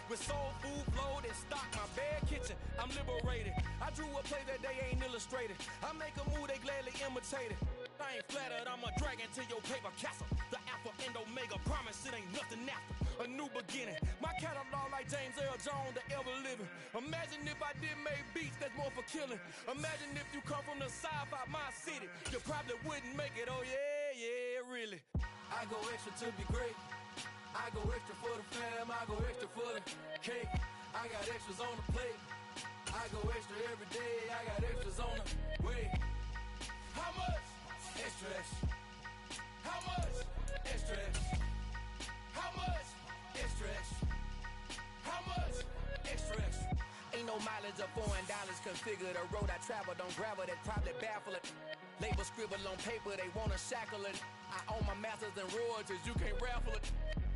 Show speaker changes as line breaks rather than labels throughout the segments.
With soul food flowed and stock my bare kitchen, I'm liberated. I drew a play that they ain't illustrated. I make a move, they gladly imitate it. I ain't flattered, I'm a dragon to your paper castle. The alpha and omega, promise it ain't nothing after. A new beginning, my catalog like James Earl Jones, the ever living. Imagine if I did make beats, that's more for killing. Imagine if you come from the south out my city, you probably wouldn't make it, oh yeah, really. I go extra to be great. I go extra for the fam, I go extra for the cake. I got extras on the plate. I go extra every day, I got extras on the way. How much? Extra, extra. How much? Extra, extra. How much? Extra, extra. How much? Extra, extra. Ain't no mileage of $4 configure the road I travel. Don't gravel, that probably baffle it. Label scribble on paper, they wanna shackle it. I own my masters and royalties, you can't raffle it.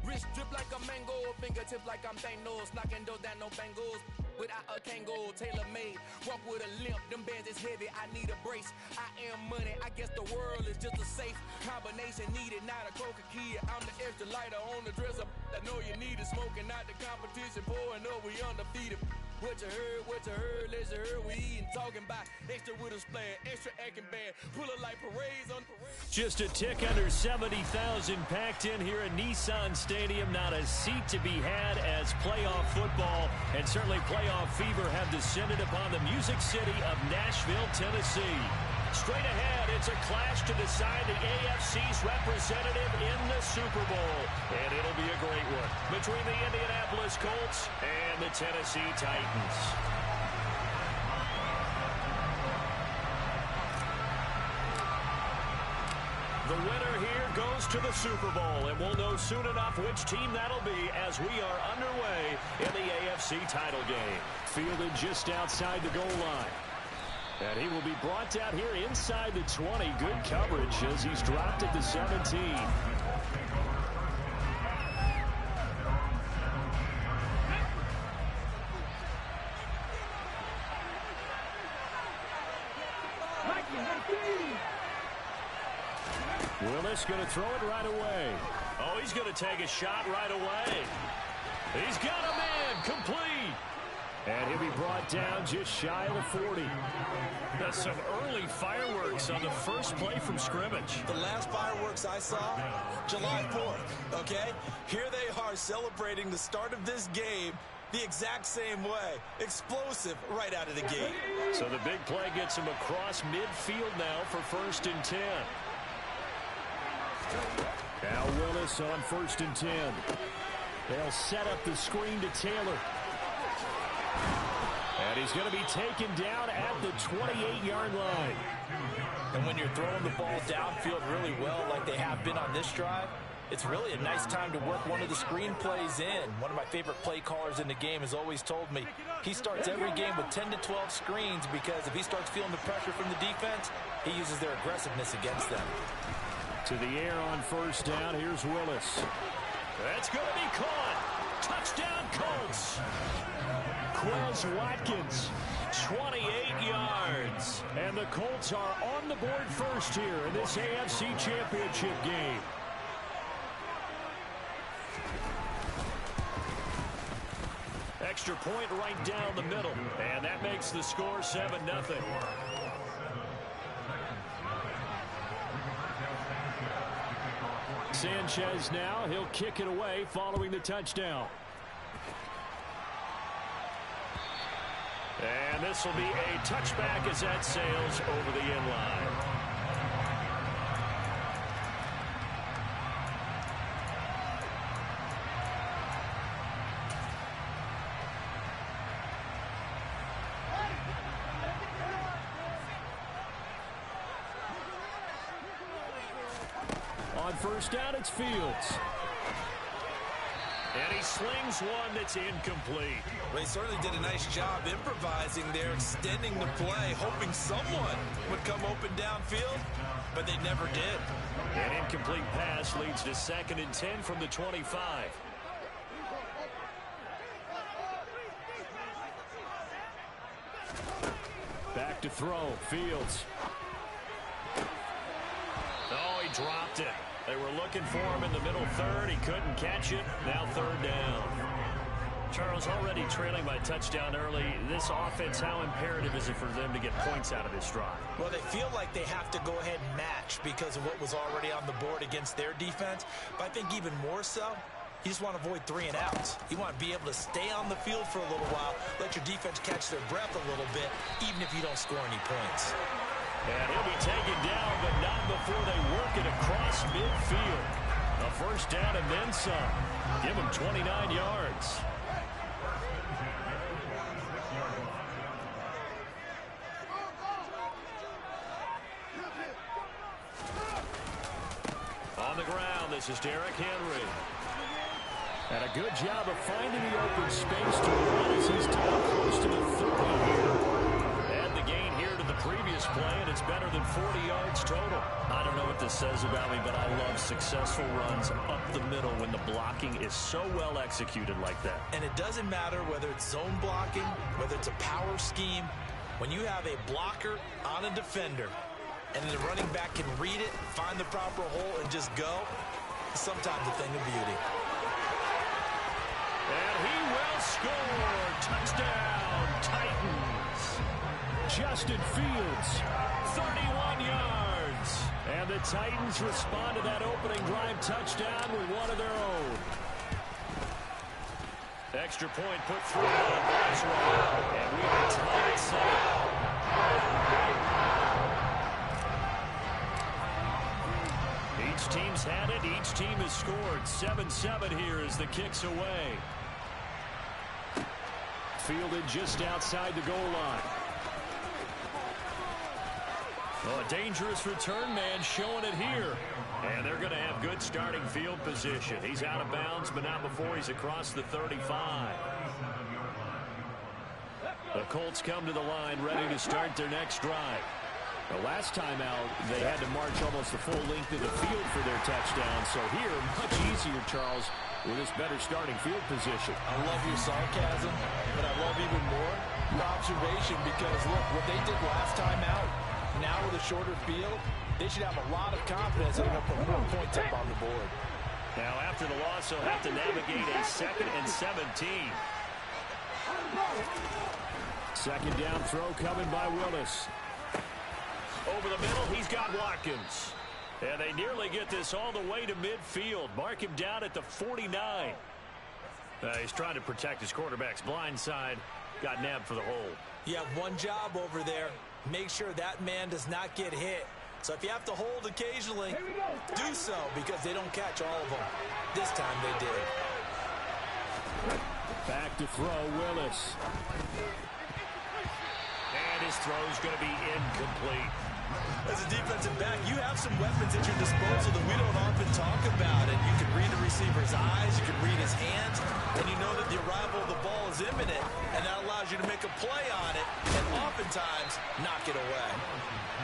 Wrist drip like a mango, fingertips like I'm Thanos. Knocking doors down, no bangles. Without a Kango, tailor-made. Walk with a limp, them bands is heavy, I need a brace. I am money, I guess the world is just a safe combination needed, not a coca key. I'm the extra lighter on the dresser. I know you need it, smoking out the competition, pouring up, we undefeated. What you heard, let's you heard, we eating, talking about extra with a splash, extra acting bad, pull it like parades on parade.
Just a tick under 70,000 packed in here at Nissan Stadium. Not a seat to be had as playoff football and certainly playoff fever have descended upon the Music City of Nashville, Tennessee. Straight ahead, it's a clash to decide the AFC's representative in the Super Bowl. And it'll be a great one between the Indianapolis Colts and the Tennessee Titans. The winner here goes to the Super Bowl, and we'll know soon enough which team that'll be as we are underway in the AFC title game. Fielded just outside the goal line. And he will be brought down here inside the 20. Good coverage as he's dropped at the 17. Willis going to throw it right away. Oh, he's going to take a shot right away. He's got him in, complete. And he'll be brought down just shy of the 40. That's some early fireworks on the first play from scrimmage.
The last fireworks I saw, July 4th, okay? Here they are celebrating the start of this game the exact same way. Explosive right out of the gate.
So the big play gets him across midfield now for 1st and 10. Now Willis on 1st and 10. They'll set up the screen to Taylor. And he's going to be taken down at the 28-yard line.
And when you're throwing the ball downfield really well like they have been on this drive, it's really a nice time to work one of the screen plays in. One of my favorite play callers in the game has always told me he starts every game with 10 to 12 screens because if he starts feeling the pressure from the defense, he uses their aggressiveness against them.
To the air on 1st down. Here's Willis. That's going to be caught. Touchdown, Colts. Quez Watkins, 28 yards. And the Colts are on the board first here in this AFC Championship game. Extra point right down the middle. And that makes the score 7-0. Sanchez now, he'll kick it away following the touchdown. And this will be a touchback as that sails over the end line. On 1st down, it's Fields. And he slings one that's incomplete.
Well, he certainly did a nice job improvising there, extending the play, hoping someone would come open downfield, but they never did.
An incomplete pass leads to 2nd and 10 from the 25. Back to throw, Fields. Oh, he dropped it. They were looking for him in the middle third. He couldn't catch it. Now 3rd down. Charles, already trailing by touchdown early. This offense, how imperative is it for them to get points out of this drive?
Well, they feel like they have to go ahead and match because of what was already on the board against their defense. But I think even more so, you just want to avoid 3 and outs. You want to be able to stay on the field for a little while, let your defense catch their breath a little bit, even if you don't score any points.
And he'll be taken down, but not before they work it across midfield. A first down and then some. Give him 29 yards. On the ground, this is Derrick Henry. And a good job of finding the open space to run as he's down close to the 30 here. And the gain here to the previous play, and it's better than 40 yards total. I don't know what this says about me, but I love successful runs up the middle when the blocking is so well executed like that.
And it doesn't matter whether it's zone blocking, whether it's a power scheme. When you have a blocker on a defender, and the running back can read it, find the proper hole, and just go, it's sometimes a thing of beauty.
And he will score. Touchdown, Titans. Justin Fields, 31 yards. And the Titans respond to that opening drive touchdown with one of their own. Extra point put through on Boswell. And we are tied at 7. Each team's had it. Each team has scored. 7-7 here as the kick's away. Fielded just outside the goal line. Oh, a dangerous return man showing it here. And they're going to have good starting field position. He's out of bounds, but not before he's across the 35. The Colts come to the line ready to start their next drive. The last time out, they had to march almost the full length of the field for their touchdown. So here, much easier, Charles, with this better starting field position.
I love your sarcasm, but I love even more your observation because, look, what they did last time out, now with a shorter field, they should have a lot of confidence that they're going to put more points up on the board.
Now, after the loss, they'll have to navigate a 2nd and 17. Second down throw coming by Willis. Over the middle, he's got Watkins. And they nearly get this all the way to midfield. Mark him down at the 49. He's trying to protect his quarterback's blind side. Got nabbed for the hold.
You have one job over there. Make sure that man does not get hit. So if you have to hold occasionally, do so because they don't catch all of them. This time they did.
Back to throw, Willis. And his throw's going to be incomplete.
As a defensive back, you have some weapons at your disposal that we don't often talk about. And you can read the receiver's eyes, you can read his hands, and you know that the arrival of the ball is imminent, and that allows you to make a play on it and oftentimes knock it away.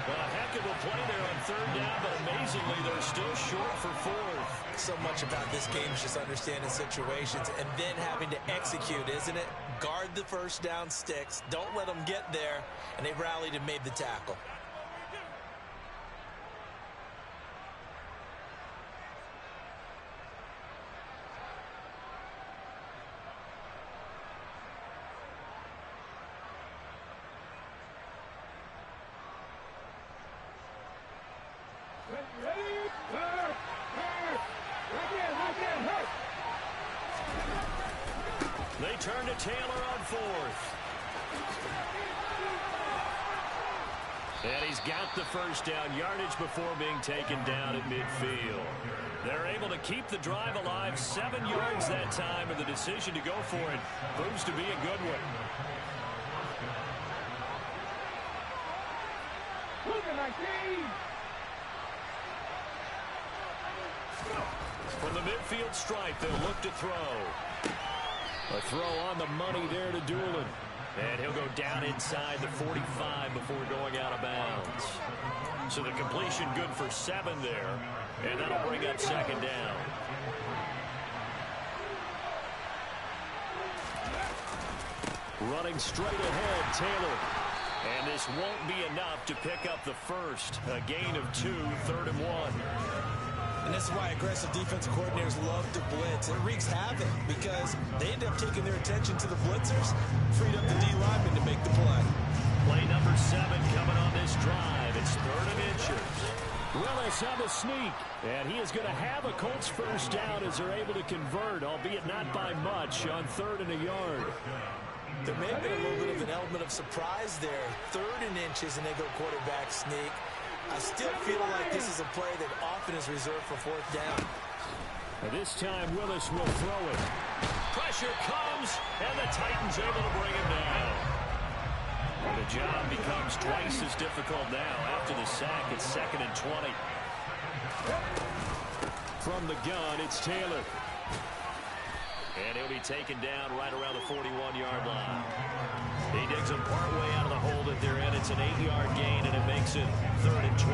Well, a heck of a play there on third down, but amazingly, they're still short for fourth.
So much about this game is just understanding situations and then having to execute, isn't it? Guard the first down sticks. Don't let them get there, and they rallied and made the tackle.
They turn to Taylor on fourth. And he's got the first down, yardage before being taken down at midfield. They're able to keep the drive alive, 7 yards that time, and the decision to go for it proves to be a good one. From the midfield stripe, they'll look to throw. A throw on the money there to Doolin. And he'll go down inside the 45 before going out of bounds. So the completion good for 7 there. And that'll bring up second down. Running straight ahead, Taylor. And this won't be enough to pick up the first. A gain of 2, 3rd and 1.
And this is why aggressive defensive coordinators love to blitz. It wreaks havoc because they end up taking their attention to the blitzers, freed up the D lineman to make the play.
Play number 7 coming on this drive. It's 3rd and inches. Willis on the sneak, and he is going to have a Colts first down as they're able to convert, albeit not by much, on 3rd and a yard.
There may have been a little bit of an element of surprise there. 3rd and inches, and they go quarterback sneak. I still feel like this is a play that often is reserved for 4th down.
And this time, Willis will throw it. Pressure comes, and the Titans able to bring him down. And the job becomes twice as difficult now. After the sack, it's 2nd and 20. From the gun, it's Taylor. And he'll be taken down right around the 41-yard line. He digs him partway out of the hole that they're in. It's an 8-yard gain, and it makes it 3rd and 12.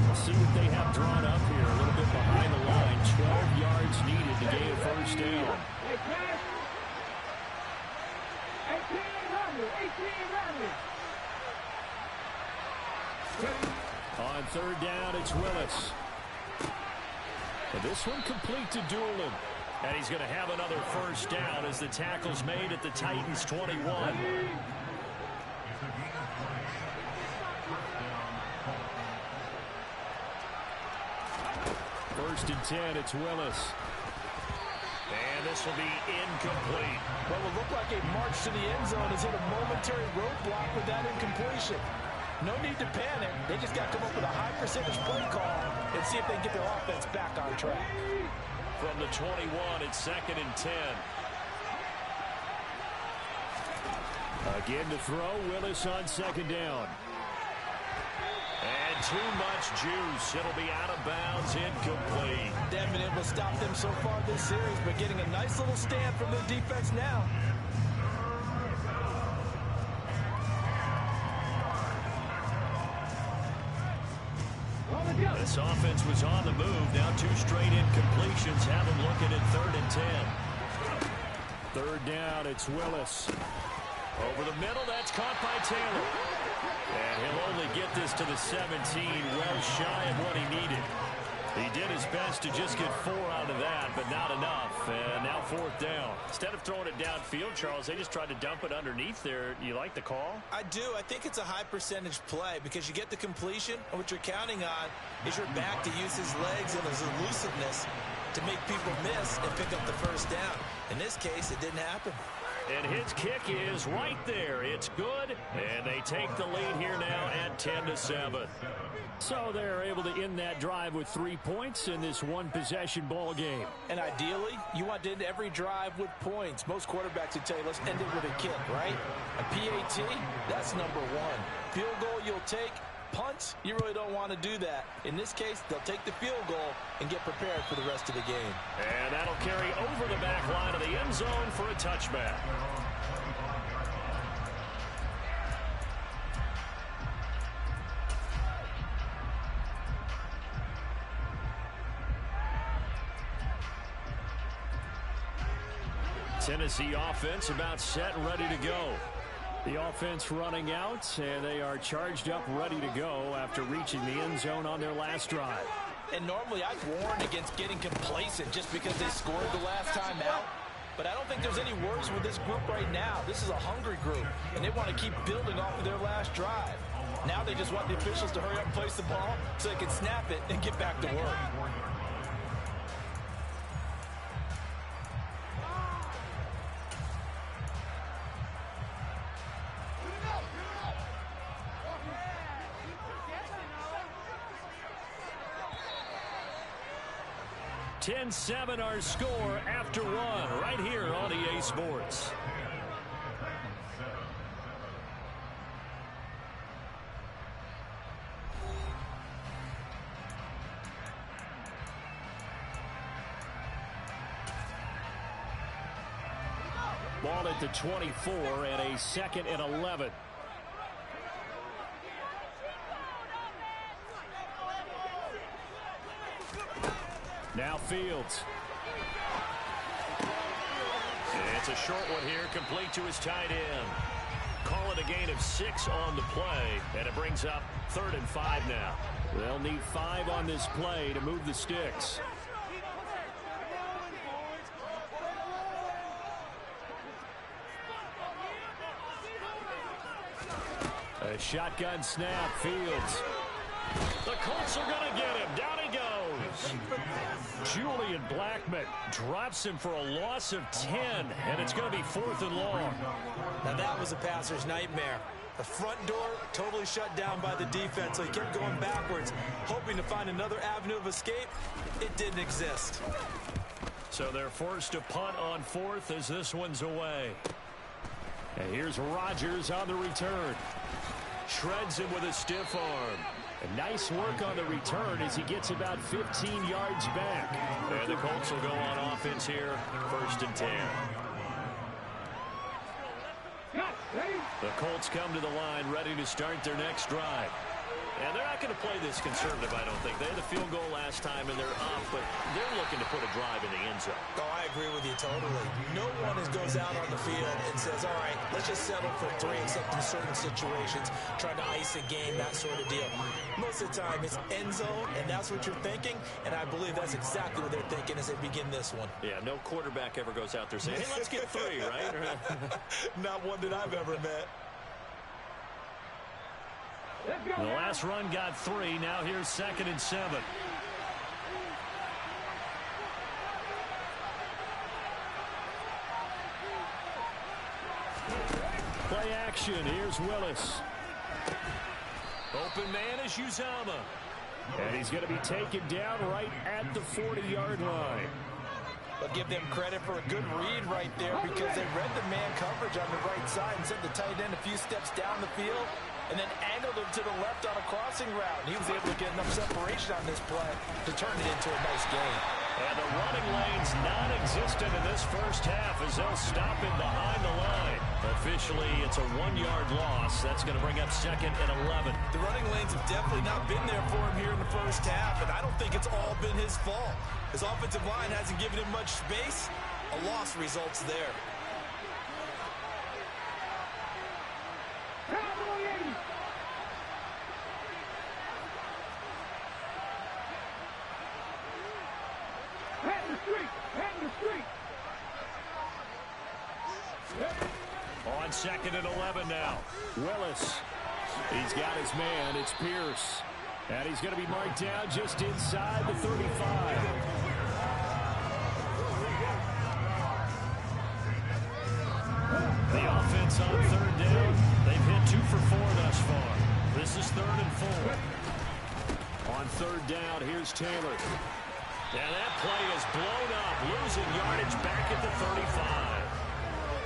We'll see what they have drawn up here. A little bit behind the line. 12 yards needed to gain a first down. On 3rd down, it's Willis. And this one complete to Doolin. And he's going to have another first down as the tackle's made at the Titans' 21. 1st and 10, it's Willis. And this will be incomplete.
Well, it looked like a march to the end zone has hit a momentary roadblock with that incompletion. No need to panic. They just got to come up with a high percentage play call and see if they can get their offense back on track.
From the 21, it's 2nd and 10. Again to throw, Willis on 2nd down. And too much juice. It'll be out of bounds, incomplete.
They haven't been able to stop them so far this series, but getting a nice little stand from their defense now.
This offense was on the move. Now 2 straight incompletions have them looking at 3rd and 10. 3rd down, it's Willis. Over the middle, that's caught by Taylor. And he'll only get this to the 17, well shy of what he needed. He did his best to just get 4 out of that, but not enough. And now 4th down. Instead of throwing it downfield, Charles, they just tried to dump it underneath there. You like the call?
I do. I think it's a high percentage play because you get the completion, and what you're counting on is your back to use his legs and his elusiveness to make people miss and pick up the first down. In this case, it didn't happen.
And his kick is right there. It's good, and they take the lead here now at 10-7. So they're able to end that drive with 3 points in this one-possession ball game.
And ideally, you want to end every drive with points. Most quarterbacks would tell you, let's end it with a kick, right? A PAT, that's number 1. Field goal you'll take. Punts, you really don't want to do that. In this case, they'll take the field goal and get prepared for the rest of the game.
And that'll carry over the back line of the end zone for a touchback. Tennessee offense about set and ready to go. The offense running out, and they are charged up, ready to go after reaching the end zone on their last drive.
And normally I'd warn against getting complacent just because they scored the last time out. But I don't think there's any worries with this group right now. This is a hungry group, and they want to keep building off of their last drive. Now they just want the officials to hurry up and place the ball so they can snap it and get back to work.
$10-7 our score after 1 right here on EA Sports. Ball at the 24 and a 2nd and 11. Now Fields. It's a short one here, complete to his tight end. call it a gain of 6 on the play, and it brings up 3rd and 5 now. They'll need 5 on this play to move the sticks. A shotgun snap, Fields. The Colts are going to get him. Down he goes. Julian Blackmon drops him for a loss of 10, and it's going to be 4th and long.
Now that was a passer's nightmare. The front door totally shut down by the defense, so he kept going backwards, hoping to find another avenue of escape. It didn't exist.
So they're forced to punt on 4th as this one's away. And here's Rodgers on the return. Shreds him with a stiff arm. And nice work on the return as he gets about 15 yards back. And the Colts will go on offense here, 1st and 10. The Colts come to the line ready to start their next drive. And they're not going to play this conservative, I don't think. They had the field goal last time, and they're up, but they're looking to put a drive in the end zone.
Oh, I agree with you totally. No one goes out on the field and says, all right, let's just settle for 3, except in certain situations, trying to ice a game, that sort of deal. Most of the time, it's end zone, and that's what you're thinking, and I believe that's exactly what they're thinking as they begin this one.
Yeah, no quarterback ever goes out there saying, hey, let's get 3, right?
Not one that I've ever met.
The last run got 3. Now here's 2nd and 7. Play action. Here's Willis. Open man is Uzomah. And he's going to be taken down right at the 40-yard line.
But give them credit for a good read right there because they read the man coverage on the right side and sent the tight end a few steps down the field and then angled him to the left on a crossing route. He was able to get enough separation on this play to turn it into a nice gain.
And the running lane's non-existent in this first half as they'll stop him behind the line. Officially, it's a 1-yard loss. That's going to bring up 2nd and 11.
The running lanes have definitely not been there for him here in the first half, and I don't think it's all been his fault. His offensive line hasn't given him much space. A loss results there.
On 2nd and 11 now. Willis. He's got his man. It's Pierce. And he's going to be marked down just inside the 35. The offense on 3rd down. They've hit 2 for 4 thus far. This is 3rd and 4. On 3rd down, here's Taylor. And that play is blown up, losing yardage back at the 35.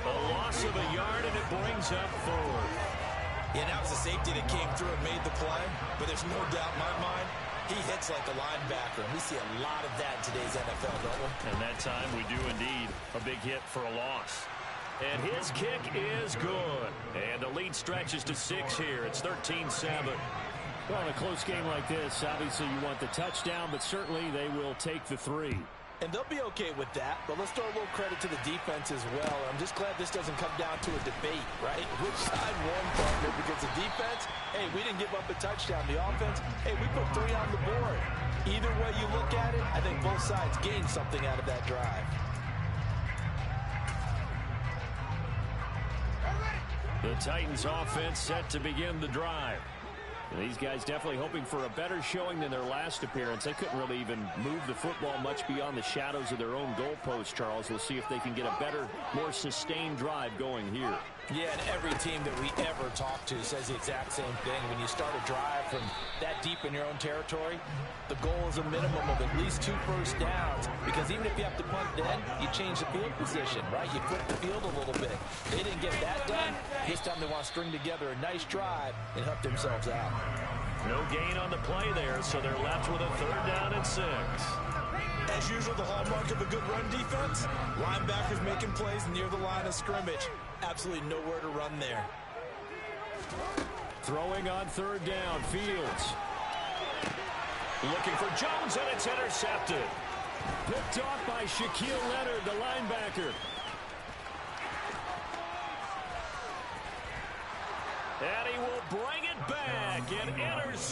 A loss of a yard, and it brings up 4th.
Yeah, that was a safety that came through and made the play, but there's no doubt in my mind, he hits like a linebacker. We see a lot of that in today's NFL, don't we?
And that time we do indeed a big hit for a loss. And his kick is good. And the lead stretches to 6 here. It's 13-7. Well, in a close game like this, obviously you want the touchdown, but certainly they will take the 3.
And they'll be okay with that, but let's throw a little credit to the defense as well. I'm just glad this doesn't come down to a debate, right? Which side won, partner? Because the defense, hey, we didn't give up a touchdown. The offense, hey, we put 3 on the board. Either way you look at it, I think both sides gained something out of that drive.
The Titans offense set to begin the drive. These guys definitely hoping for a better showing than their last appearance. They couldn't really even move the football much beyond the shadows of their own goalpost, Charles. We'll see if they can get a better, more sustained drive going here.
Yeah, and every team that we ever talk to says the exact same thing. When you start a drive from that deep in your own territory, the goal is a minimum of at least 2 first downs. Because even if you have to punt then, you change the field position, right? You flip the field a little bit. They didn't get that done. This time they want to string together a nice drive and help themselves out.
No gain on the play there, so they're left with a 3rd down and 6.
As usual, the hallmark of a good run defense, linebackers making plays near the line of scrimmage. Absolutely nowhere to run there.
Throwing on 3rd down, Fields. Looking for Jones, and it's intercepted. Picked off by Shaquille Leonard, the linebacker.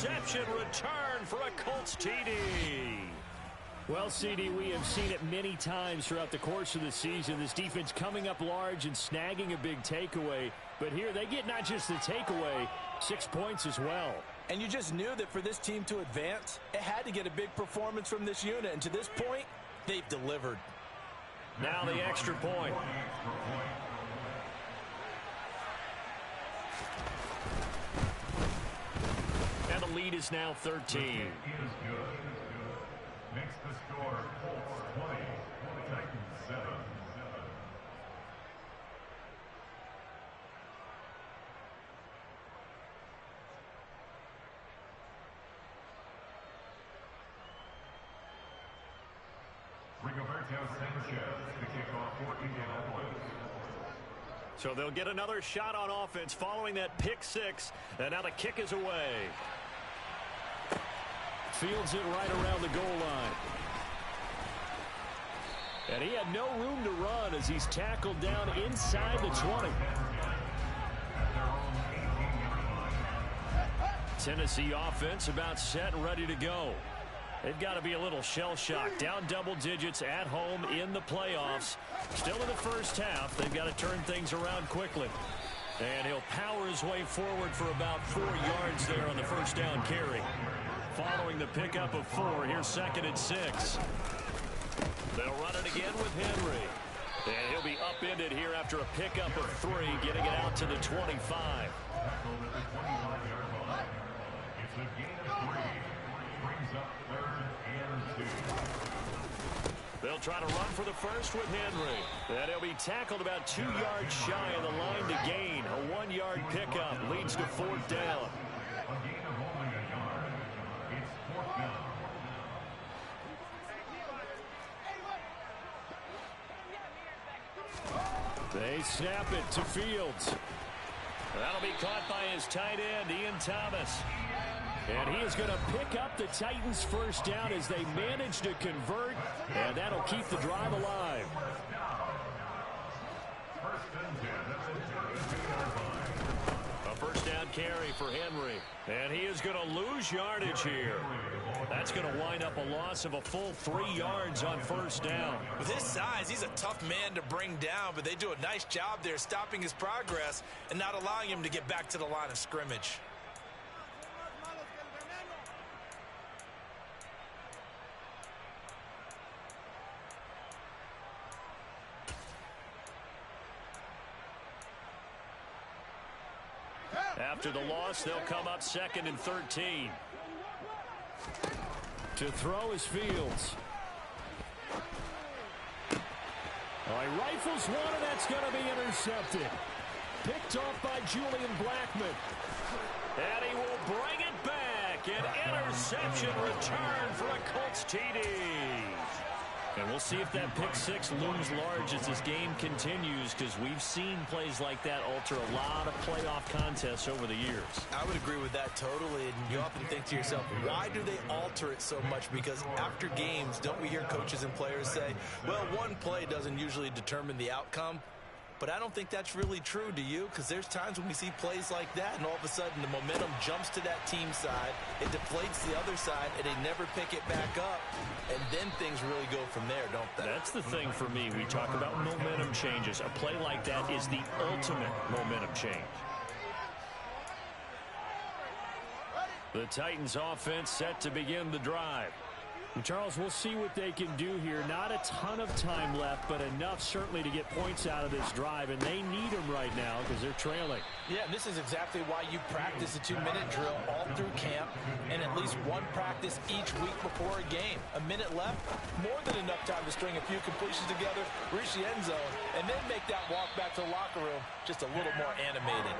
interception return for a Colts TD.
Well, CD, we have seen it many times throughout the course of the season. This defense coming up large and snagging a big takeaway. But here they get not just the takeaway, 6 points as well.
And you just knew that for this team to advance, it had to get a big performance from this unit. And to this point, they've delivered.
Now the extra point. And the lead is now 13.
Makes the score Colts 20, Titans 7. Rigoberto Sanchez to kick off for Indianapolis.
So they'll get another shot on offense following that pick six. And now the kick is away.
Fields it right around the goal line. And he had no room to run as he's tackled down inside the 20.
Tennessee offense about set and ready to go. They've got to be a little shell-shocked. Down double digits at home in the playoffs. Still in the first half. They've got to turn things around quickly. And he'll power his way forward for about 4 yards there on the first down carry. Following the pickup of 4, here's 2nd and 6. They'll run it again with Henry. And he'll be upended here after a pickup of 3, getting it out to the 25.
It's a gain of 3. Brings up 3rd and 2.
They'll try to run for the first with Henry. And he'll be tackled about 2 yards shy of the line to gain. A 1-yard pickup leads to 4th down.
A gain of only a yard. It's 4th down.
They snap it to Fields.
That'll be caught by his tight end, Ian Thomas.
And he is going to pick up the Titans' first down as they manage to convert, and that'll keep the drive alive.
A first down carry for Henry. And he is going to lose yardage here. That's going to wind up a loss of a full 3 yards on first down.
With his size, he's a tough man to bring down, but they do a nice job there stopping his progress and not allowing him to get back to the line of scrimmage.
After the loss, they'll come up 2nd and 13.
To throw is Fields. Oh, he rifles one, and that's going to be intercepted. Picked off by Julian Blackmon.
And he will bring it back. An interception return for a Colts TD. And we'll see if that pick six looms large as this game continues, because we've seen plays like that alter a lot of playoff contests over the years.
I would agree with that totally, and you often think to yourself, why do they alter it so much? Because after games, don't we hear coaches and players say, well, one play doesn't usually determine the outcome? But I don't think that's really true, do you? Because there's times when we see plays like that, and all of a sudden the momentum jumps to that team side, it deflates the other side, and they never pick it back up, and then things really go from there, don't they?
That's the thing for me. We talk about momentum changes. A play like that is the ultimate momentum change. The Titans offense set to begin the drive.
And Charles, we'll see what they can do here. Not a ton of time left, but enough certainly to get points out of this drive, and they need them right now because they're trailing.
Yeah, this is exactly why you practice a 2-minute drill all through camp and at least one practice each week before a game. A minute left, more than enough time to string a few completions together, reach the end zone, and then make that walk back to the locker room just a little more animated.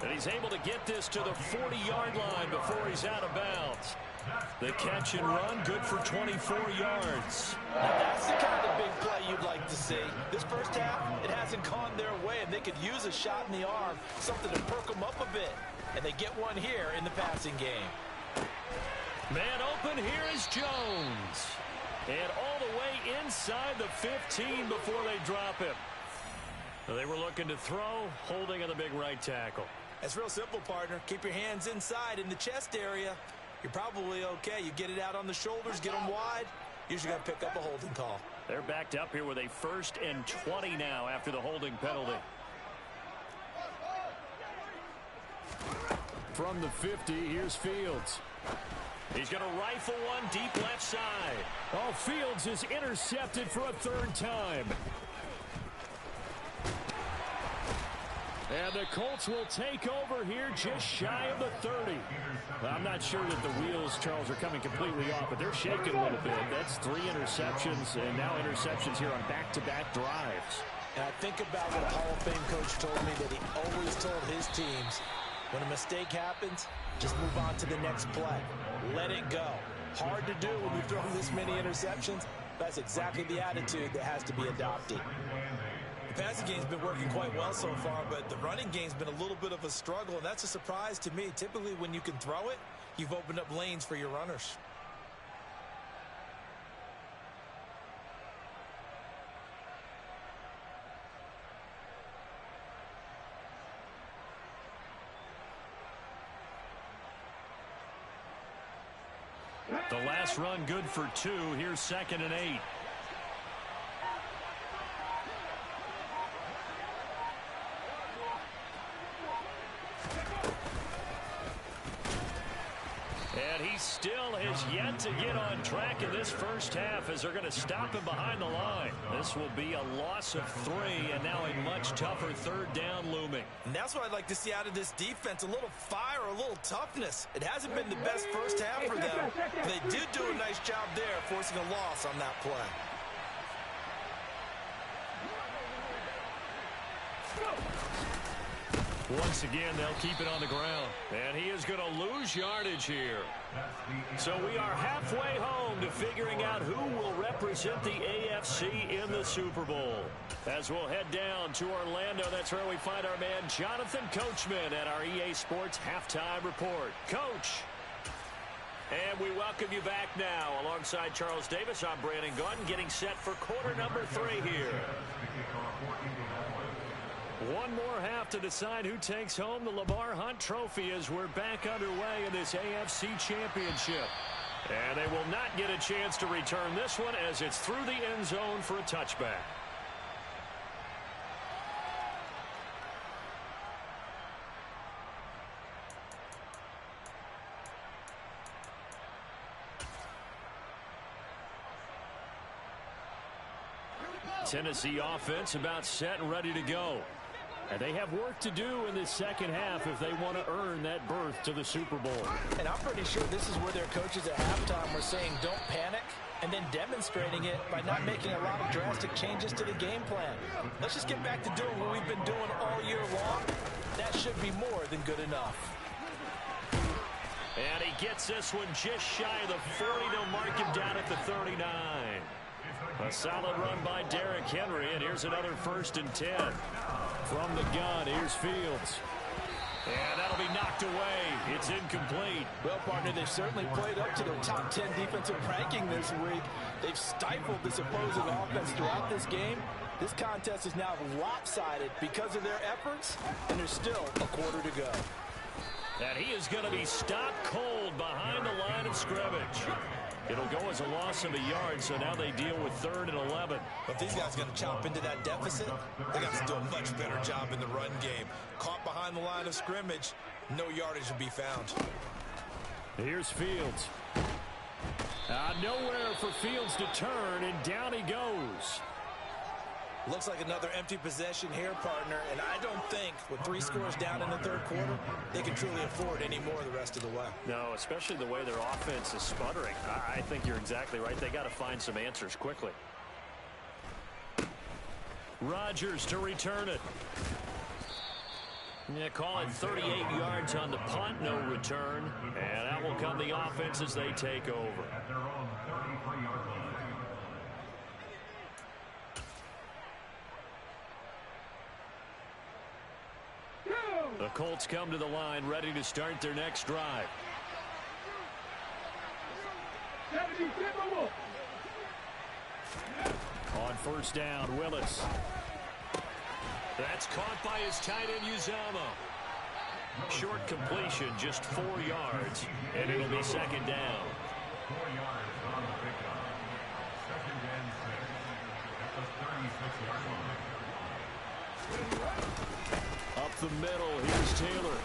And he's able to get this to the 40-yard line before he's out of bounds. The catch and run, good for 24 yards.
Now that's the kind of big play you'd like to see. This first half, it hasn't gone their way, and they could use a shot in the arm, something to perk them up a bit. And they get one here in the passing game.
Man open, here is Jones. And all the way inside the 15 before they drop him. They were looking to throw, holding on the big right tackle.
It's real simple, partner. Keep your hands inside in the chest area. You're probably okay. You get it out on the shoulders, get them wide. Usually got to pick up a holding call.
They're backed up here with a 1st and 20 now after the holding penalty. From the 50, here's Fields. He's going to rifle one deep left side. Oh, Fields is intercepted for a 3rd time. And the Colts will take over here just shy of the 30. I'm not sure that the wheels, Charles, are coming completely off, but they're shaking a little bit. That's 3 interceptions, and now interceptions here on back-to-back drives.
And I think about what a Hall of Fame coach told me that he always told his teams, when a mistake happens, just move on to the next play. Let it go. Hard to do when you throw this many interceptions. That's exactly the attitude that has to be adopted. The passing game's been working quite well so far, but the running game's been a little bit of a struggle, and that's a surprise to me. Typically, when you can throw it, you've opened up lanes for your runners.
The last run good for 2. Here's 2nd and 8. And he still has yet to get on track in this first half as they're going to stop him behind the line. This will be a loss of 3 and now a much tougher 3rd down looming.
And that's what I'd like to see out of this defense, a little fire, a little toughness. It hasn't been the best first half for them. They did do a nice job there forcing a loss on that play.
Once again, they'll keep it on the ground. And he is going to lose yardage here. So we are halfway home to figuring out who will represent the AFC in the Super Bowl. As we'll head down to Orlando, that's where we find our man Jonathan Coachman at our EA Sports Halftime Report. Coach. And we welcome you back now. Alongside Charles Davis, I'm Brandon Gaudin, getting set for quarter number 3 here. One more half to decide who takes home the Lamar Hunt Trophy as we're back underway in this AFC Championship. And they will not get a chance to return this one as it's through the end zone for a touchback. Tennessee offense about set and ready to go. And they have work to do in this second half if they want to earn that berth to the Super Bowl.
And I'm pretty sure this is where their coaches at halftime were saying don't panic, and then demonstrating it by not making a lot of drastic changes to the game plan. Let's just get back to doing what we've been doing all year long. That should be more than good enough.
And he gets this one just shy of the 40. They'll mark him down at the 39. A solid run by Derrick Henry, and here's another 1st and 10. From the gun, here's Fields. And that'll be knocked away. It's incomplete.
Well, partner, they've certainly played up to their top 10 defensive ranking this week. They've stifled this opposing offense throughout this game. This contest is now lopsided because of their efforts, and there's still a quarter to go.
And he is going to be stopped cold behind the line of scrimmage. It'll go as a loss of a yard, so now they deal with 3rd and 11.
But these guys are going to chop into that deficit. They got to do a much better job in the run game. Caught behind the line of scrimmage, no yardage will be found.
Here's Fields. Nowhere for Fields to turn, and down he goes.
Looks like another empty possession here, partner, and I don't think with 3 scores down in the 3rd quarter, they can truly afford any more the rest of the way.
No, especially the way their offense is sputtering. I think you're exactly right. They got to find some answers quickly. Rodgers to return it. Yeah, call it 38 yards on the punt, no return. And that will come the offense as they take over.
At their own 33-yard line.
The Colts come to the line, ready to start their next drive. On 1st down, Willis. That's caught by his tight end, Uzama. Short completion, just 4 yards, and it'll be second down.
4 yards on the pickup. Second and 6 at the 36-yard line.
Up the middle, here's Taylor.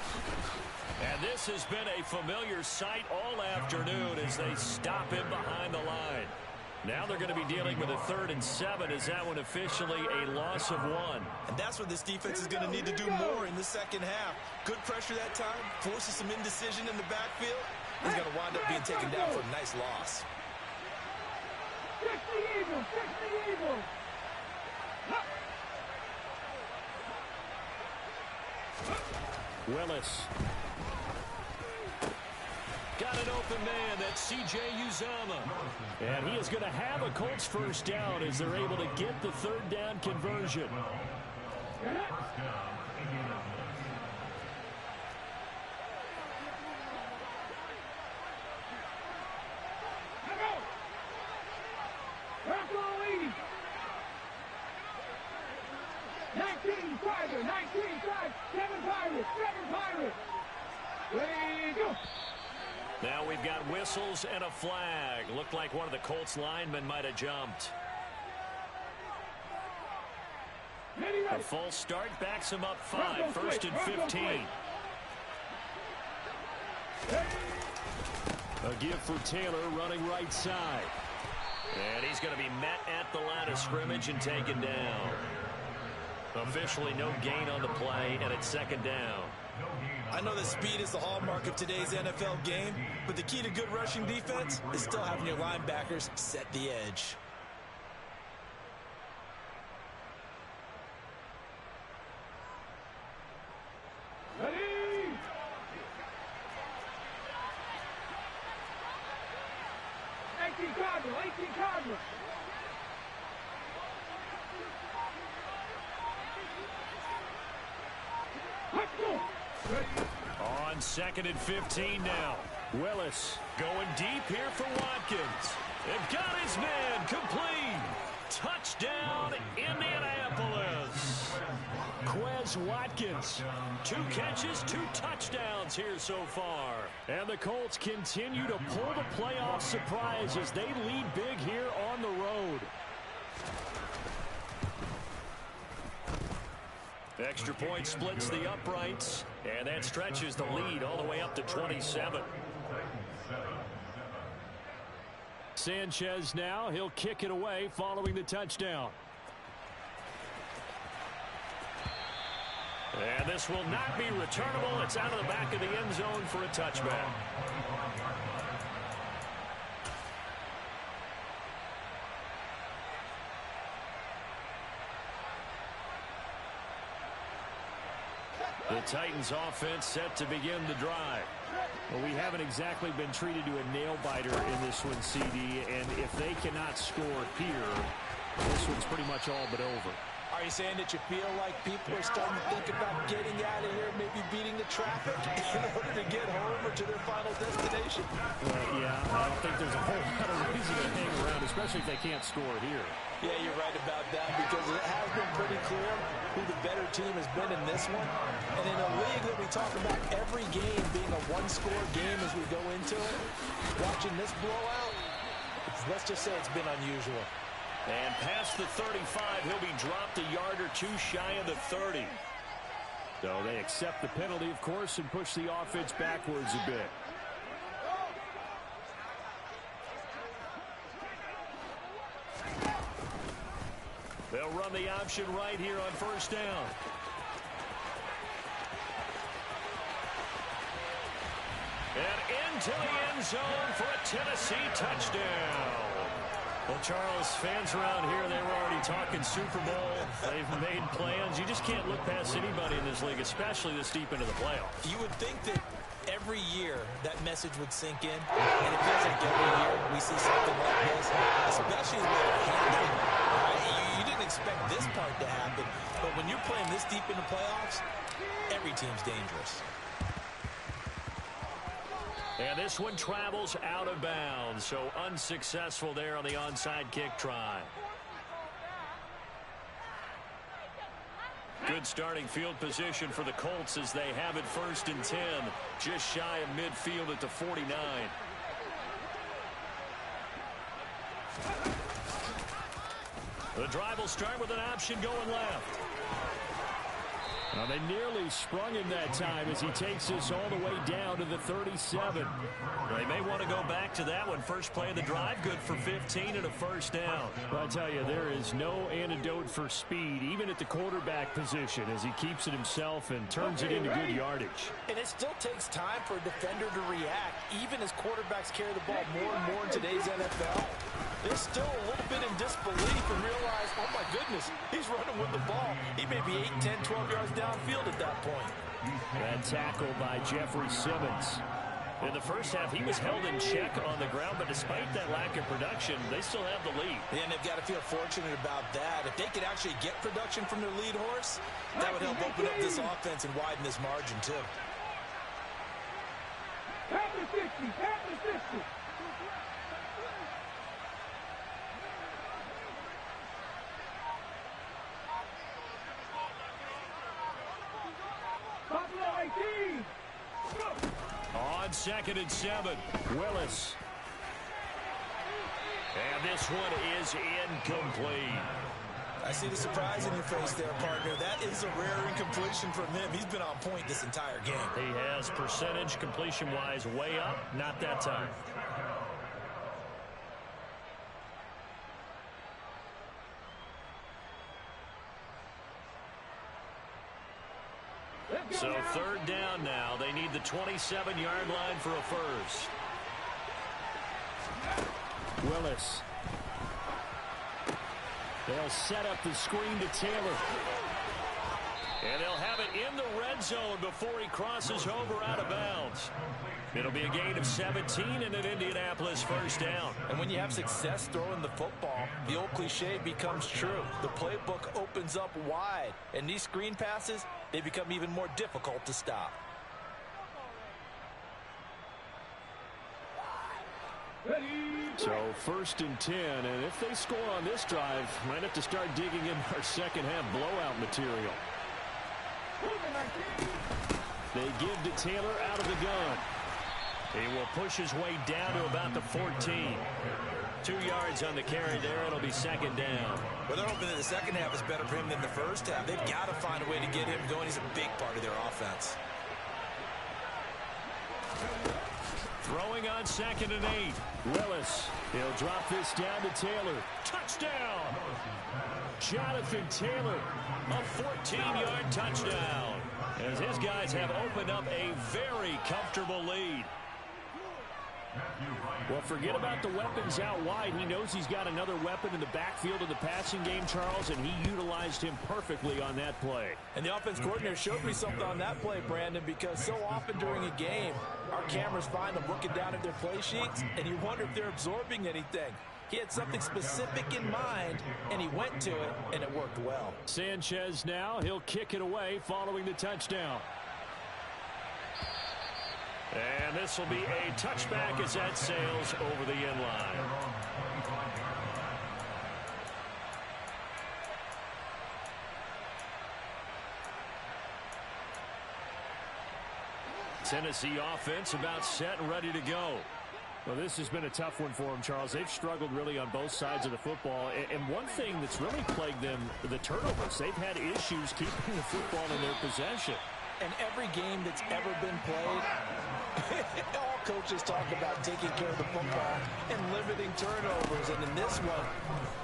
And this has been a familiar sight all afternoon as they stop him behind the line. Now they're going to be dealing with a 3rd and 7 as that one officially a loss of 1.
And that's where this defense is going to need to do more in the second half. Good pressure that time, forces some indecision in the backfield. He's going to wind up being taken down for a nice loss.
Fix the Eagles! Fix the Eagles!
Willis.
Got an open man. That's C.J. Uzomah.
And he is going to have a Colts first down as they're able to get the 3rd down conversion.
First down, Indianapolis.
Buffalo East! 19 Tiger, 19 Tiger, 7 Pirates, 7 Pirates! Ready, go!
Now we've got whistles and a flag. Looked like one of the Colts linemen might have jumped. A false start backs him up 5, 1st and 15.
A give for Taylor running right side.
And he's going to be met at the line of scrimmage and taken down. Officially no gain on the play, and it's second down.
I know that speed is the hallmark of today's NFL game, but the key to good rushing defense is still having your linebackers set the edge.
Ready! 18 Cardinal, 18 Cardinal! Let's go!
On 2nd and 15 now.
Willis.
Going deep here for Watkins. They've got his man complete. Touchdown, Indianapolis.
Quez Watkins.
2 catches, 2 touchdowns here so far.
And the Colts continue to pull the playoff surprise as they lead big here on the road.
Extra point splits the uprights, and that stretches the lead all the way up to 27.
Sanchez now, he'll kick it away following the touchdown.
And this will not be returnable. It's out of the back of the end zone for a touchback. The Titans offense set to begin the drive.
Well, we haven't exactly been treated to a nail-biter in this one, CD, and if they cannot score here, this one's pretty much all but over.
Are you saying that you feel like people are starting to think about getting out of here, maybe beating the traffic in order to get home or to their final destination?
Well, yeah, I don't think there's a whole lot of reason to hang around, especially if they can't score here.
Yeah, you're right about that, because it has been pretty clear who the better team has been in this one. And in a league that we talk about every game being a one-score game as we go into it, watching this blowout, let's just say it's been unusual.
And past the 35, he'll be dropped a yard or 2 shy of the 30.
So they accept the penalty, of course, and push the offense backwards a bit.
They'll run the option right here on first down. And into the end zone for a Tennessee touchdown. Well, Charles, fans around here, they were already talking Super Bowl. They've made plans. You just can't look past anybody in this league, especially this deep into the playoffs.
You would think that every year that message would sink in, and it feels like every year we see something like this, especially the way they're handling it. You didn't expect this part to happen, but when you're playing this deep in the playoffs, every team's dangerous.
And this one travels out of bounds, so unsuccessful there on the onside kick try. Good starting field position for the Colts as they have it 1st and 10. Just shy of midfield at the 49. The drive will start with an option going left. Well, they nearly sprung him that time as he takes this all the way down to the 37. They may want to go back to that one. First play of the drive, good for 15 and a first down.
Well, I tell you, there is no antidote for speed, even at the quarterback position, as he keeps it himself and turns it into good yardage.
And it still takes time for a defender to react, even as quarterbacks carry the ball more and more in today's NFL. They're still a little bit in disbelief and realize, oh my goodness, he's running with the ball. He may be 8, 10, 12 yards downfield at that point.
That tackle by Jeffrey Simmons.
In the first half, he was held in check on the ground, but despite that lack of production, they still have the lead.
And they've got to feel fortunate about that. If they could actually get production from their lead horse, that would help open up this offense and widen this margin too.
Tap the 60, tap the 60.
On 2nd and 7, Willis. And this one is incomplete.
I see the surprise in your face there, partner. That is a rare incompletion from him. He's been on point this entire game.
He has percentage completion-wise way up, not that time. So 3rd down now. They need the 27-yard line for a first.
Willis. They'll set up the screen to Taylor.
And they'll have it in the red zone before he crosses over out of bounds. It'll be a gain of 17 and an Indianapolis first down.
And when you have success throwing the football, the old cliche becomes true. The playbook opens up wide, and these screen passes, they become even more difficult to stop.
So 1st and 10, and if they score on this drive, might have to start digging in our second half blowout material. They give to Taylor out of the gun.
He will push his way down to about the 14. 2 yards on the carry there. It'll be 2nd down.
Well, they're hoping that the second half is better for him than the first half. They've got to find a way to get him going. He's a big part of their offense.
Throwing on 2nd and 8.
Willis. He'll drop this down to Taylor.
Touchdown! Jonathan Taylor, a 14-yard touchdown. As his guys have opened up a very comfortable lead.
Well, forget about the weapons out wide. He knows he's got another weapon in the backfield of the passing game, Charles, and he utilized him perfectly on that play.
And the offense coordinator showed me something on that play, Brandon, because so often during a game, our cameras find them looking down at their play sheets, and you wonder if they're absorbing anything. He had something specific in mind, and he went to it, and it worked well.
Sanchez now, he'll kick it away following the touchdown.
And this will be a touchback as that sails over the end line. Tennessee offense about set and ready to go.
Well, this has been a tough one for them, Charles. They've struggled really on both sides of the football. And one thing that's really plagued them, the turnovers. They've had issues keeping the football in their possession.
And every game that's ever been played, all coaches talk about taking care of the football and limiting turnovers. And in this one,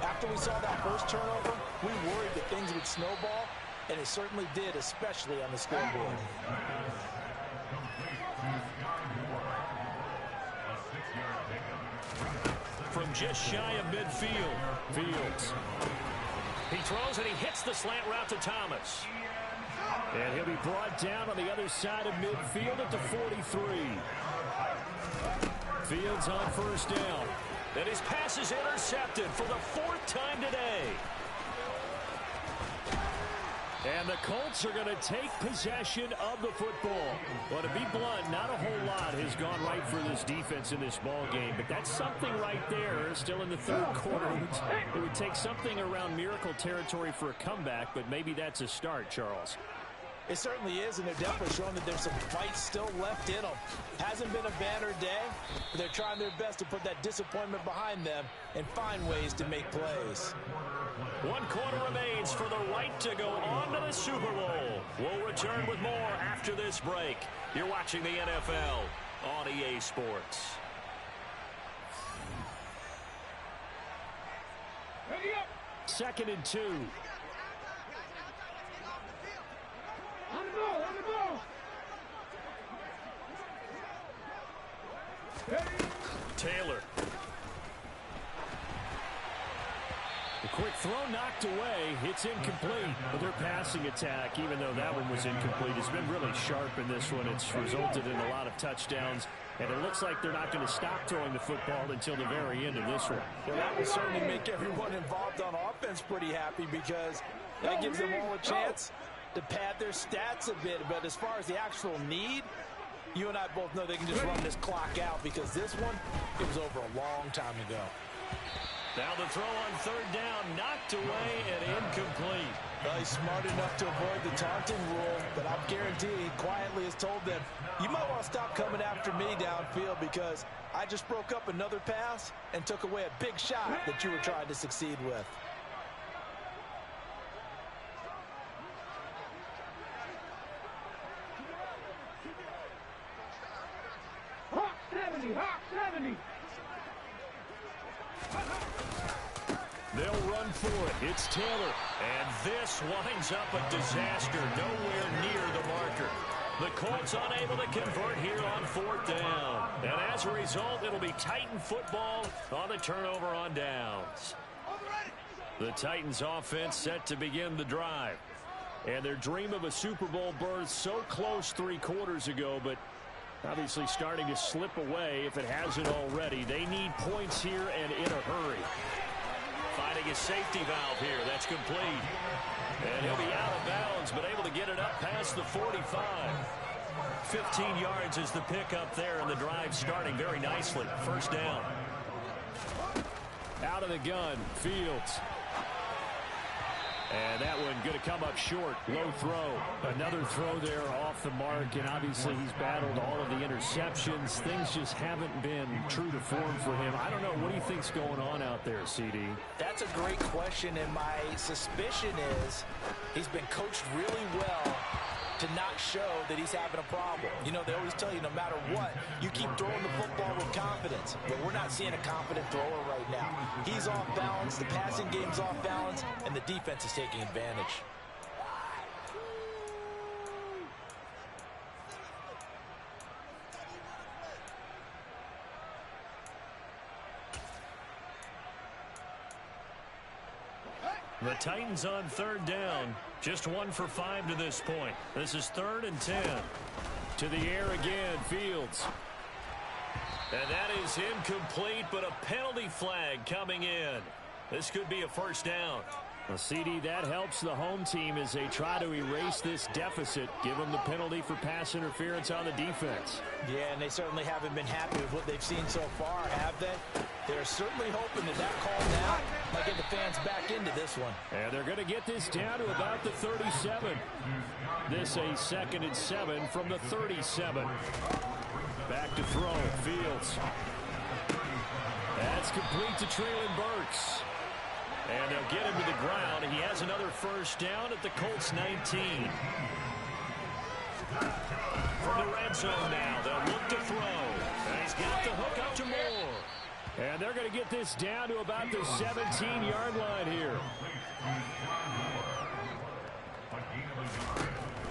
after we saw that first turnover, we worried that things would snowball, and it certainly did, especially on the scoreboard.
From just shy of midfield, Fields. He throws and he hits the slant route to Thomas.
And he'll be brought down on the other side of midfield at the 43. Fields on first down.
And his pass is intercepted for the 4th time today.
And the Colts are going to take possession of the football. Well, to be blunt, not a whole lot has gone right for this defense in this ball game, but that's something right there. Still in the third quarter. It would take something around miracle territory for a comeback, but maybe that's a start, Charles.
It certainly is, and they're definitely showing that there's some fight still left in them. Hasn't been a banner day, but they're trying their best to put that disappointment behind them and find ways to make plays.
1 quarter remains for the right to go on to the Super Bowl. We'll return with more after this break. You're watching the NFL on EA Sports.
Second and 2.
On the ball, on the ball.
Taylor.
The quick throw knocked away. It's incomplete. But their passing attack, even though that one was incomplete, has been really sharp in this one. It's resulted in a lot of touchdowns. And it looks like they're not going to stop throwing the football until the very end of this one.
Well, that will certainly make everyone involved on offense pretty happy because that gives them all a chance to pad their stats a bit. But as far as the actual need, you and I both know they can just run this clock out because this one, it was over a long time ago.
Now the throw on third down, knocked away and incomplete.
Well, he's smart enough to avoid the taunting rule, but I'm guaranteed he quietly has told them, you might want to stop coming after me downfield because I just broke up another pass and took away a big shot that you were trying to succeed with.
Hawk 70, Hawk 70.
They'll run for it. It's Taylor. And this winds up a disaster. Nowhere near the marker. The Colts unable to convert here on fourth down. And as a result, it'll be Titan football on the turnover on downs. The Titans offense set to begin the drive. And their dream of a Super Bowl berth so close 3 quarters ago, but obviously starting to slip away if it hasn't already. They need points here and in a hurry. Finding a safety valve here. That's complete. And he'll be out of bounds, but able to get it up past the 45. 15 yards is the pickup there, and the drive starting very nicely. First down.
Out of the gun, Fields. And that one going to come up short. Low throw. Another throw there off the mark. And obviously he's battled all of the interceptions. Things just haven't been true to form for him. I don't know. What do you think's going on out there, CD?
That's a great question. And my suspicion is he's been coached really well to not show that he's having a problem. You know, they always tell you no matter what, you keep throwing the football with confidence. But we're not seeing a confident thrower right now. He's off balance, the passing game's off balance, and the defense is taking advantage.
The Titans on third down. Just 1 for 5 to this point. This is 3rd and 10.
To the air again, Fields.
And that is incomplete, but a penalty flag coming in. This could be a first down.
Well, CD, that helps the home team as they try to erase this deficit. Give them the penalty for pass interference on the defense.
Yeah, and they certainly haven't been happy with what they've seen so far, have they? They're certainly hoping that that call now might get the fans back into this one.
And they're going to get this down to about the 37. This a 2nd and 7 from the 37. Back to throw, Fields. That's complete to Treylon Burks. And they'll get him to the ground. He has another first down at the Colts 19.
From the red zone now, they'll look to throw. And he's got the hook up to Moore.
And they're going to get this down to about the 17-yard line here.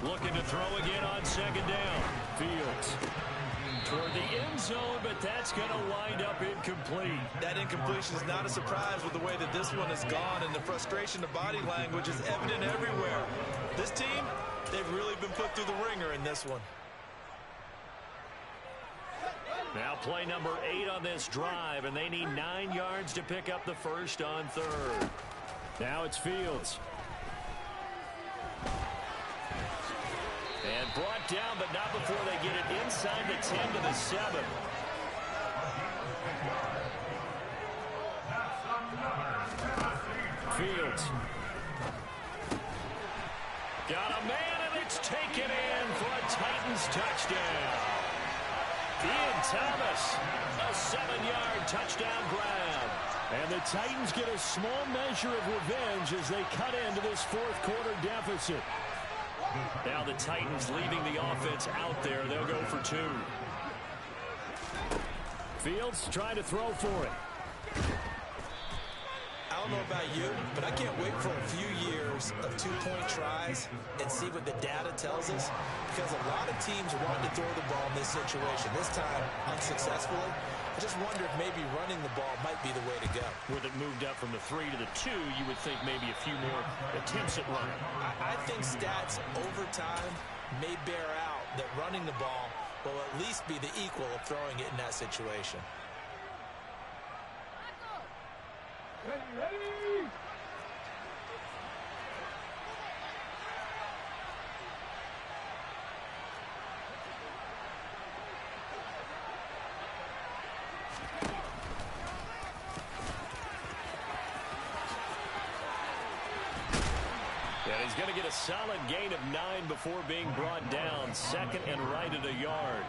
Looking to throw again on 2nd down.
Fields.
Toward the end zone, but that's going to wind up incomplete.
That incompletion is not a surprise with the way that this one has gone, and the frustration of body language is evident everywhere. This team, they've really been put through the ringer in this one.
Now play number 8 on this drive, and they need 9 yards to pick up the first on 3rd.
Now it's Fields.
And brought down, but not before they get it inside the 10 to the 7. Fields. Got a man, and it's taken in for a Titans touchdown. Ian Thomas, a 7-yard touchdown grab. And the Titans get a small measure of revenge as they cut into this fourth quarter deficit. Now the Titans leaving the offense out there. They'll go for 2. Fields trying to throw for it.
I don't know about you, but I can't wait for a few years of 2-point tries and see what the data tells us, because a lot of teams want to throw the ball in this situation. This time, unsuccessfully. I just wonder if maybe running the ball might be the way to go.
With it moved up from the 3 to the 2, you would think maybe a few more attempts at running.
I think stats over time may bear out that running the ball will at least be the equal of throwing it in that situation.
Ready!
And he's going to get a solid gain of 9 before being brought down. Second and right at a yard.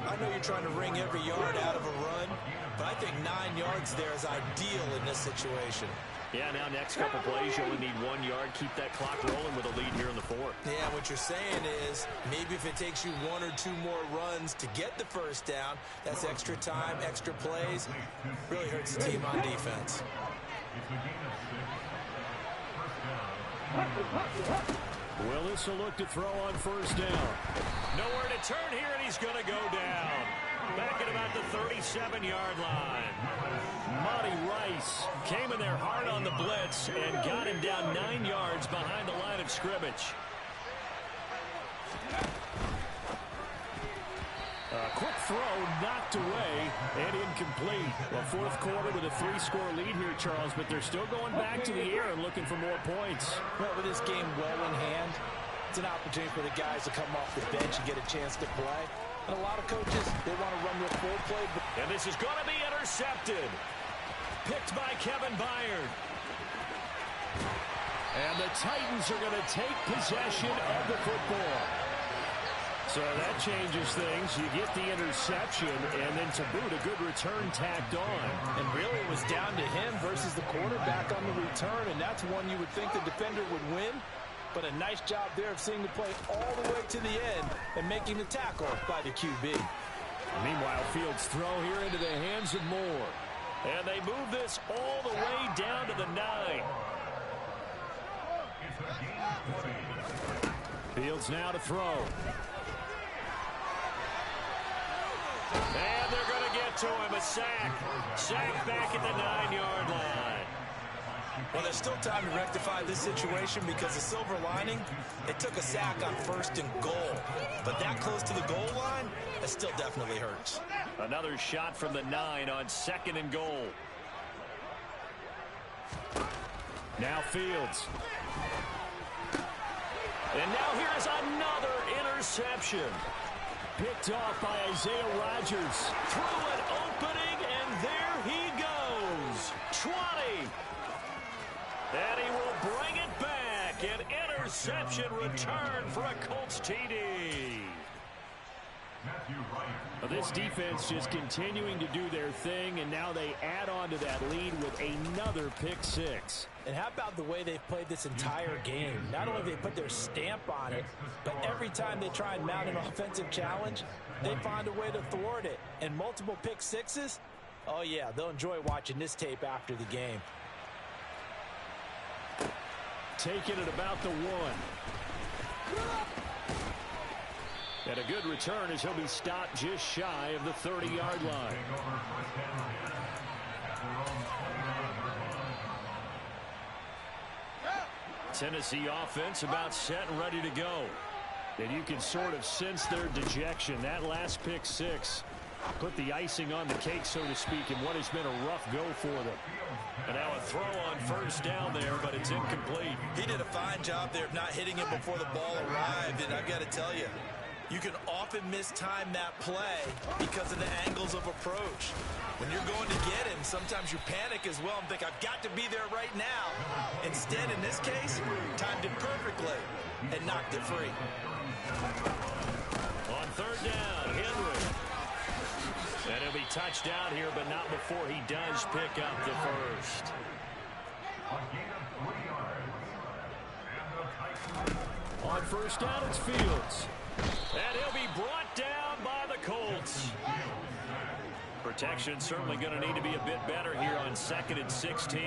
I know you're trying to wring every yard out of a run, but I think 9 yards there is ideal in this situation.
Yeah, now next couple plays, you only need 1 yard. Keep that clock rolling with a lead here in the fourth.
Yeah, what you're saying is maybe if it takes you 1 or 2 more runs to get the first down, that's extra time, extra plays. Really hurts the team on defense.
Willis will look to throw on first down.
Nowhere to turn here, and he's going to go down. Back at about the 37-yard line.
Monty Rice
Came in there hard on the blitz and got him down 9 yards behind the line of scrimmage.
A quick throw knocked away and incomplete. Well, fourth quarter with a 3-score lead here, Charles, but they're still going back to the air and looking for more points.
Well, with this game well in hand, it's an opportunity for the guys to come off the bench and get a chance to play. And a lot of coaches, they want to run their full play.
And this is going to be intercepted. Picked by Kevin Byard.
And the Titans are going to take possession of the football. So that changes things. You get the interception, and then to boot, a good return tacked on.
And really, it was down to him versus the quarterback on the return, and that's one you would think the defender would win. But a nice job there of seeing the play all the way to the end and making the tackle by the QB.
Meanwhile, Fields' throw here into the hands of Moore.
And they move this all the way down to the 9.
Fields now to throw.
And they're going to get to him. A sack. Sack back at the 9-yard line.
Well, there's still time to rectify this situation because the silver lining, it took a sack on 1st and goal. But that close to the goal line, that still definitely hurts.
Another shot from the 9 on 2nd and goal.
Now Fields.
And now here's another interception.
Picked off by Isaiah Rodgers.
Through an opening, and there he goes. 20. And he will bring it back. An interception return for a Colts TD.
This defense just continuing to do their thing, and now they add on to that lead with another pick 6.
And how about the way they've played this entire game? Not only have they put their stamp on it, but every time they try and mount an offensive challenge, they find a way to thwart it. And multiple pick 6s? Oh, yeah, they'll enjoy watching this tape after the game.
Taking it about the 1. And a good return as he'll be stopped just shy of the 30-yard line.
Tennessee offense about set and ready to go.
And you can sort of sense their dejection. That last pick 6 Put the icing on the cake, so to speak, in what has been a rough go for them.
And now a throw on first down there, but it's incomplete.
He did a fine job there of not hitting him before the ball arrived, and I've got to tell you, you can often mistime that play because of the angles of approach. When you're going to get him, sometimes you panic as well and think, I've got to be there right now. Instead, in this case, timed it perfectly and knocked it free.
On third down, Henry. And he'll be touched down here, but not before he does pick up the first.
On first down, it's Fields.
And he'll be brought down by the Colts. Protection certainly going to need to be a bit better here on 2nd and 16.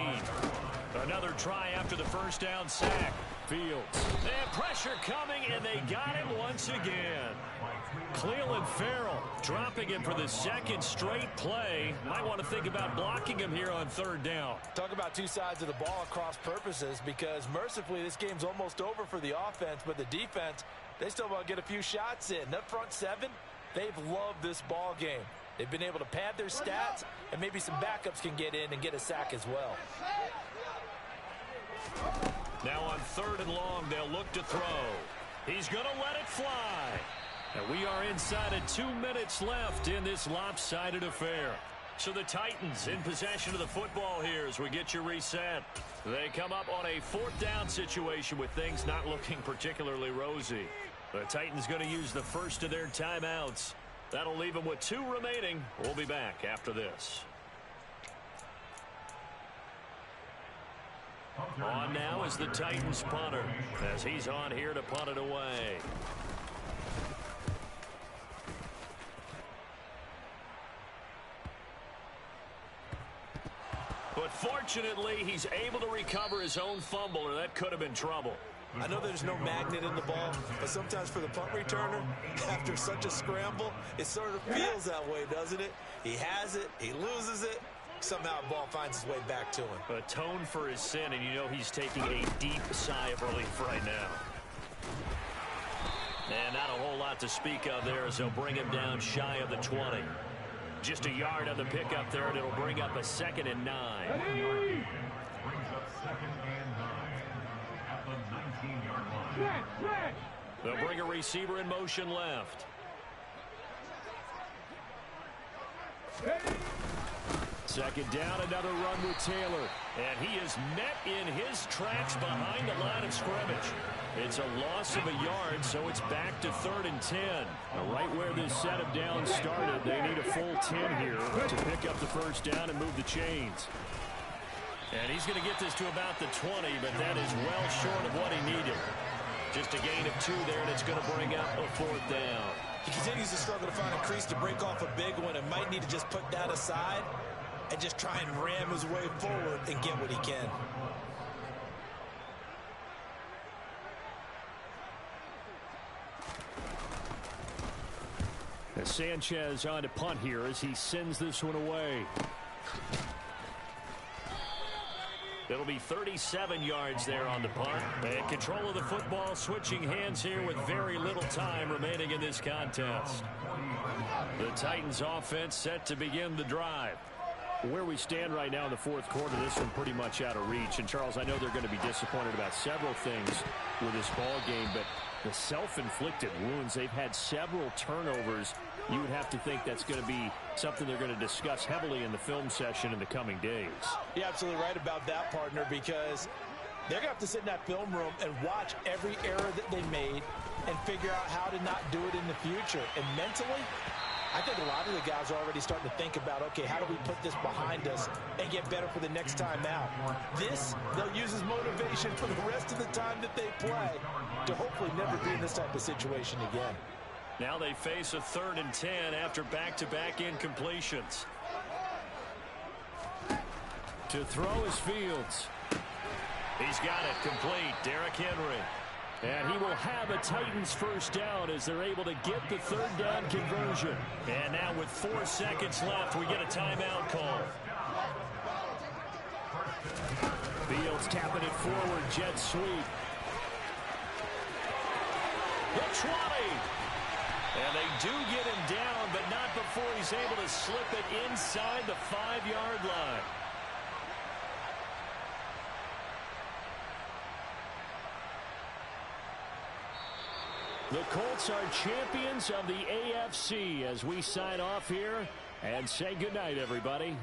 Another try after the first down sack.
Fields.
They have pressure coming, and they got him once again.
Clelin Ferrell dropping him for the second straight play. Might want to think about blocking him here on third down.
Talk about two sides of the ball at cross purposes, because mercifully this game's almost over for the offense, but the defense, they still want to get a few shots in. That front seven, they've loved this ball game. They've been able to pad their stats, and maybe some backups can get in and get a sack as well.
Now on third and long, they'll look to throw. He's going to let it fly.
And we are inside of 2 minutes left in this lopsided affair.
So the Titans in possession of the football here as we get you reset. They come up on a fourth down situation with things not looking particularly rosy. The Titans going to use the first of their timeouts. That'll leave them with 2 remaining. We'll be back after this. On now is the Titans punter as he's on here to punt it away. But fortunately, he's able to recover his own fumble, or that could have been trouble.
I know there's no magnet in the ball, but sometimes for the punt returner, after such a scramble, it sort of feels that way, doesn't it? He has it, he loses it, somehow the ball finds its way back to him.
Atone for his sin, and you know he's taking a deep sigh of relief right now. And not a whole lot to speak of there as they'll bring him down shy of the 20. Just a yard on the pickup there, and it'll bring up a 2nd and 9.
Brings up 2nd and 9 at the 19-yard line.
They'll bring a receiver in motion left.
Second down, another run with Taylor.
And he is met in his tracks behind the line of scrimmage. It's a loss of a yard, so it's back to 3rd and 10.
Right where this set of downs started, they need a full 10 here to pick up the first down and move the chains.
And he's going to get this to about the 20, but that is well short of what he needed. Just a gain of 2 there, and it's going to bring up a 4th down.
He continues to struggle to find a crease to break off a big one and might need to just put that aside and just try and ram his way forward and get what he can.
Sanchez on to punt here as he sends this one away.
It'll be 37 yards there on the punt. And control of the football, switching hands here with very little time remaining in this contest. The Titans offense set to begin the drive.
Where we stand right now in the fourth quarter, this one pretty much out of reach. And, Charles, I know they're going to be disappointed about several things with this ball game, but the self-inflicted wounds, they've had several turnovers. You would have to think that's going to be something they're going to discuss heavily in the film session in the coming days.
You're absolutely right about that, partner, because they're going to have to sit in that film room and watch every error that they made and figure out how to not do it in the future. And mentally, I think a lot of the guys are already starting to think about, okay, how do we put this behind us and get better for the next time out? This, they'll use as motivation for the rest of the time that they play to hopefully never be in this type of situation again.
Now they face a 3rd and 10 after back-to-back incompletions.
To throw is Fields.
He's got it complete. Derrick Henry.
And he will have a Titans first down as they're able to get the 3rd down conversion.
And now with 4 seconds left, we get a timeout call.
Fields tapping it forward, jet sweep.
The 20. And they do get him down, but not before he's able to slip it inside the 5-yard line. The Colts are champions of the AFC as we sign off here and say goodnight, everybody.